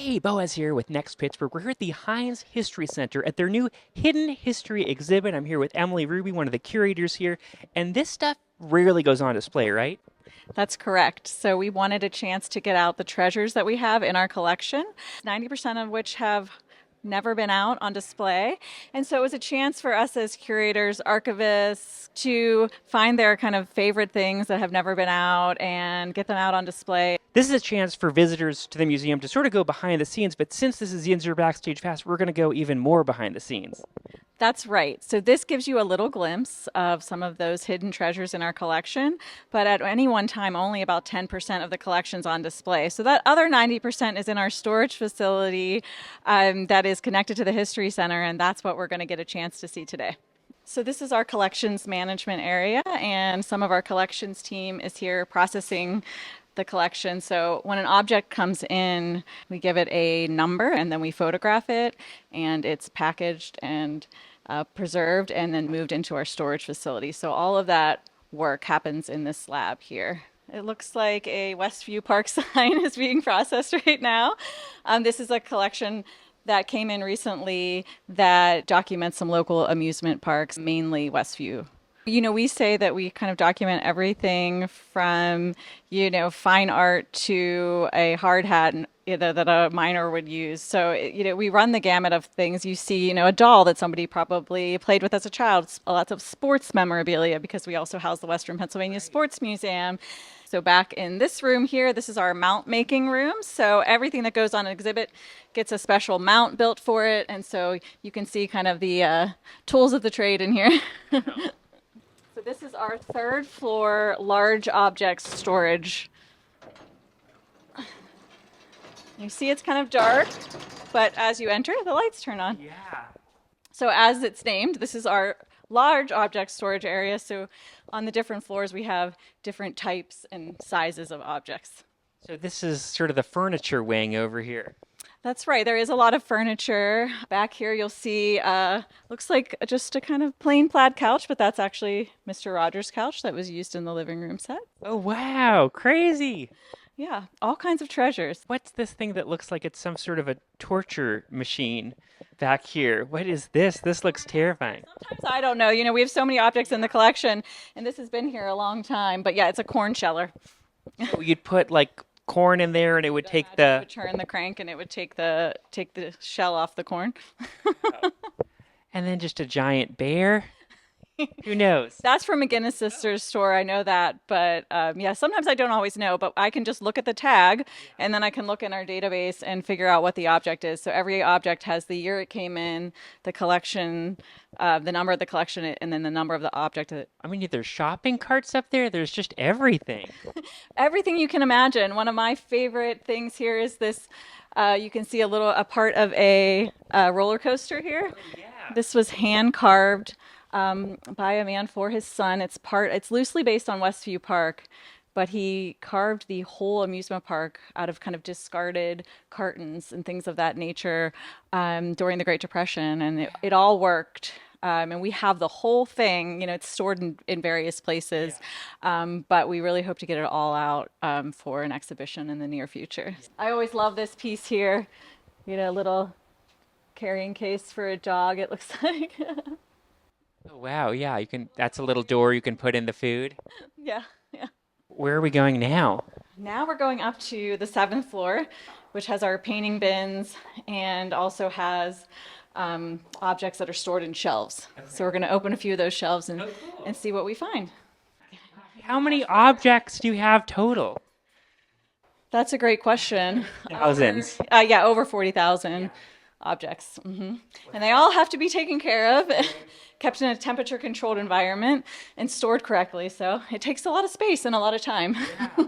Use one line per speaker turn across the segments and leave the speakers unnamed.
Hey, Boaz here with Next Pittsburgh. We're here at the Heinz History Center at their new Hidden History exhibit. I'm here with Emily Ruby, one of the curators here, and this stuff rarely goes on display, right?
That's correct. So we wanted a chance to get out the treasures that we have in our collection, 90% of which have never been out on display. And so it was a chance for us as curators, archivists, to find their kind of favorite things that have never been out and get them out on display.
This is a chance for visitors to the museum to sort of go behind the scenes, but since this is Yinzer Backstage Pass, we're going to go even more behind the scenes.
That's right. So this gives you a little glimpse of some of those hidden treasures in our collection, but at any one time, only about 10% of the collection's on display. So that other 90% is in our storage facility that is connected to the History Center, and that's what we're going to get a chance to see today. So this is our collections management area, and some of our collections team is here processing the collection. So when an object comes in, we give it a number and then we photograph it, and it's packaged and preserved and then moved into our storage facility. So all of that work happens in this lab here. It looks like a Westview Park sign is being processed right now. This is a collection that came in recently that documents some local amusement parks, mainly Westview. You know, we say that we kind of document everything from, fine art to a hard hat that a miner would use. So, we run the gamut of things. You see, a doll that somebody probably played with as a child, lots of sports memorabilia because we also house the Western Pennsylvania Sports Museum. So back in this room here, this is our mount making room. So everything that goes on an exhibit gets a special mount built for it. And so you can see kind of the tools of the trade in here. So this is our third floor large objects storage. You see it's kind of dark, but as you enter, the lights turn on.
Yeah.
So as it's named, this is our large object storage area. So on the different floors, we have different types and sizes of objects.
So this is sort of the furniture wing over here.
That's right. There is a lot of furniture. Back here, you'll see, looks like just a kind of plain plaid couch, but that's actually Mr. Rogers' couch that was used in the living room set.
Oh, wow. Crazy.
Yeah, all kinds of treasures.
What's this thing that looks like it's some sort of a torture machine back here? What is this? This looks terrifying.
Sometimes I don't know. We have so many objects in the collection, and this has been here a long time. But yeah, it's a corn sheller.
So you'd put like corn in there and it would take the
would turn the crank and it would take the shell off the corn.
and then just a giant bear. Who knows?
That's from McGinnis Sisters store. I know that, but yeah, sometimes I don't always know. But I can just look at the tag, and then I can look in our database and figure out what the object is. So every object has the year it came in, the collection, the number of the collection, and then the number of the object.
I mean, there's shopping carts up there. There's just everything.
Everything you can imagine. One of my favorite things here is this. You can see a part of a roller coaster here.
Oh, yeah.
This was hand carved by a man for his son. It's loosely based on Westview Park, but he carved the whole amusement park out of kind of discarded cartons and things of that nature during the Great Depression, and it all worked. And we have the whole thing, it's stored in various places, but we really hope to get it all out for an exhibition in the near future. I always love this piece here, a little carrying case for a dog, it looks like.
Oh, wow. Yeah, that's a little door you can put in the food.
Yeah, yeah.
Where are we going now?
Now we're going up to the 7th floor, which has our painting bins and also has objects that are stored in shelves. Okay. So we're going to open a few of those shelves and see what we find.
How many objects do you have total?
That's a great question.
Thousands.
Over 40,000 objects. Mm-hmm. And they all have to be taken care of, kept in a temperature controlled environment and stored correctly. So it takes a lot of space and a lot of time.
Yeah.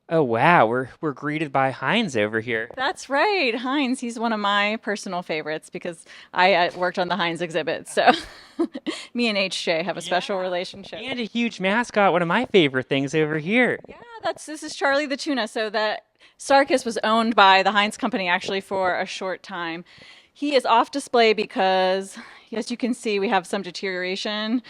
Oh, wow. We're greeted by Heinz over here.
That's right. Heinz, he's one of my personal favorites because I worked on the Heinz exhibit. So me and HJ have a special relationship.
And a huge mascot, one of my favorite things over here.
Yeah, this is Charlie the tuna. So that Sarkis was owned by the Heinz company actually for a short time. He is off display because, as you can see, we have some deterioration.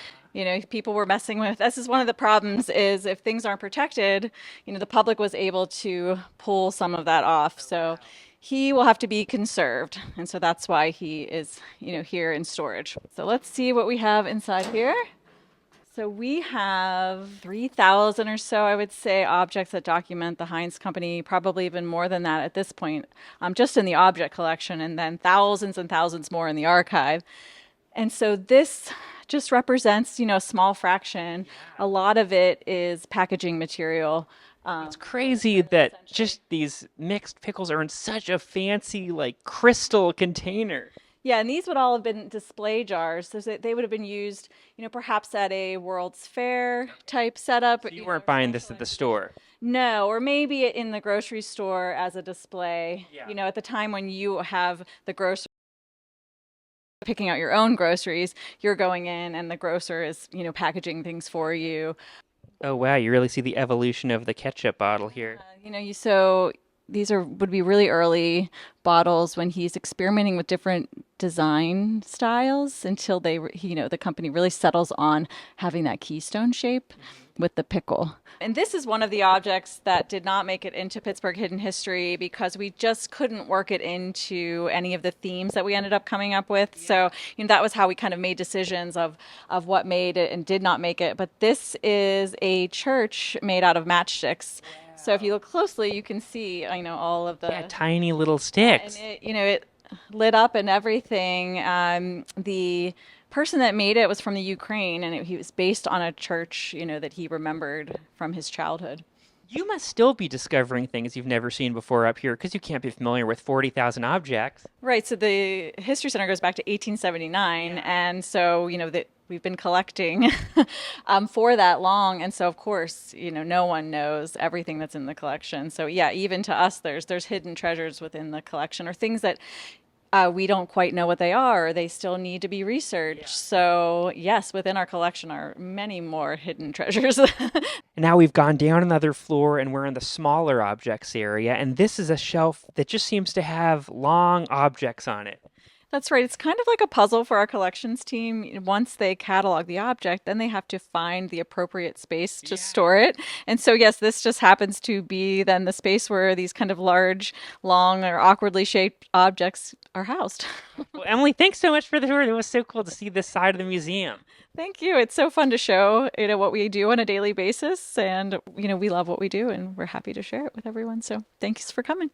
People were messing with. This is one of the problems is if things aren't protected, the public was able to pull some of that off. So He will have to be conserved. And so that's why he is, here in storage. So let's see what we have inside here. So we have 3,000 or so, I would say, objects that document the Heinz Company, probably even more than that at this point, just in the object collection, and then thousands and thousands more in the archive. And so this just represents, a small fraction. A lot of it is packaging material.
It's crazy that just these mixed pickles are in such a fancy, like, crystal container.
Yeah, and these would all have been display jars. So they would have been used, perhaps at a World's Fair type setup.
So you weren't buying this at the store.
No, or maybe in the grocery store as a display.
Yeah.
At the time when you have the grocery picking out your own groceries, you're going in and the grocer is, packaging things for you.
Oh wow, you really see the evolution of the ketchup bottle here.
So these would be really early bottles when he's experimenting with different design styles until the company really settles on having that keystone shape with the pickle. And this is one of the objects that did not make it into Pittsburgh Hidden History because we just couldn't work it into any of the themes that we ended up coming up with. So, that was how we kind of made decisions of what made it and did not make it. But this is a church made out of matchsticks. So if you look closely, you can see, all of the
tiny little sticks.
And it lit up and everything. The person that made it was from the Ukraine, and he was based on a church, that he remembered from his childhood.
You must still be discovering things you've never seen before up here because you can't be familiar with 40,000 objects.
Right. So the History Center goes back to 1879. And so, we've been collecting for that long. And so, of course, no one knows everything that's in the collection. So, yeah, even to us, there's hidden treasures within the collection or things that we don't quite know what they are, or they still need to be researched. Yeah. So, yes, within our collection are many more hidden treasures.
And now we've gone down another floor and we're in the smaller objects area. And this is a shelf that just seems to have long objects on it.
That's right. It's kind of like a puzzle for our collections team. Once they catalog the object, then they have to find the appropriate space to store it. And so, yes, this just happens to be then the space where these kind of large, long, or awkwardly shaped objects are housed.
Well, Emily, thanks so much for the tour. It was so cool to see this side of the museum.
Thank you. It's so fun to show, what we do on a daily basis. And, we love what we do and we're happy to share it with everyone. So thanks for coming.